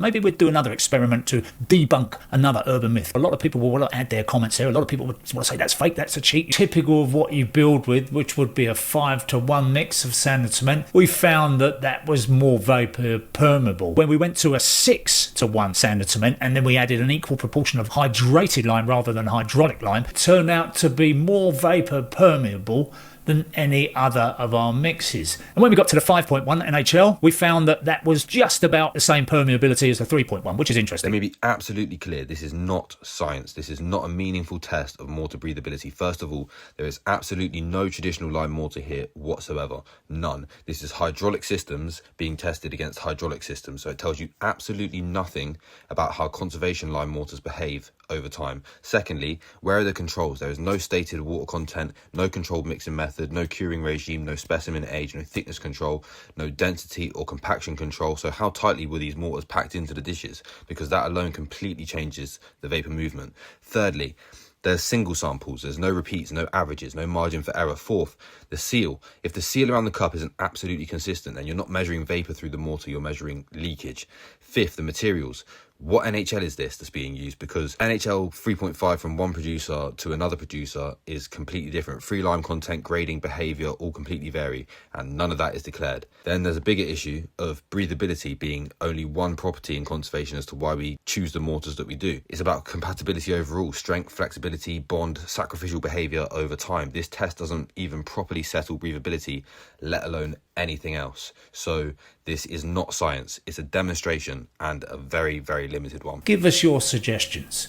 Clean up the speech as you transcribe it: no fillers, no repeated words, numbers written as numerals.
Maybe we'd do another experiment to debunk another urban myth. A lot of people will want to add their comments here. A lot of people would want to say that's fake, that's a cheat. Typical of what you build with, which would be a 5-to-1 mix of sand and cement. We found that that was more vapor permeable. When we went to a 6-to-1 sand and cement, and then we added an equal proportion of hydrated lime rather than hydraulic lime, it turned out to be more vapor permeable than any other of our mixes. And when we got to the 5.1 NHL, we found that that was just about the same permeability as the 3.1, which is interesting. Let me be absolutely clear. This is not science. This is not a meaningful test of mortar breathability. First of all, there is absolutely no traditional lime mortar here whatsoever. None. This is hydraulic systems being tested against hydraulic systems. So it tells you absolutely nothing about how conservation lime mortars behave over time. Secondly, where are the controls? There is no stated water content, no controlled mixing method, no curing regime, no specimen age, no thickness control, no density or compaction control. So how tightly were these mortars packed into the dishes? Because that alone completely changes the vapor movement. Thirdly, there's single samples, there's no repeats, no averages, no margin for error. Fourth, the seal. If the seal around the cup isn't absolutely consistent, then you're not measuring vapor through the mortar, you're measuring leakage. Fifth, the materials. What NHL is this that's being used? Because NHL 3.5 from one producer to another producer is completely different. Free lime content, grading, behaviour, all completely vary, and none of that is declared. Then there's a bigger issue of breathability being only one property in conservation as to why we choose the mortars that we do. It's about compatibility overall, strength, flexibility, bond, sacrificial behaviour over time. This test doesn't even properly settle breathability, let alone anything else. So this is not science. It's a demonstration, and a very, very limited one. Give us your suggestions.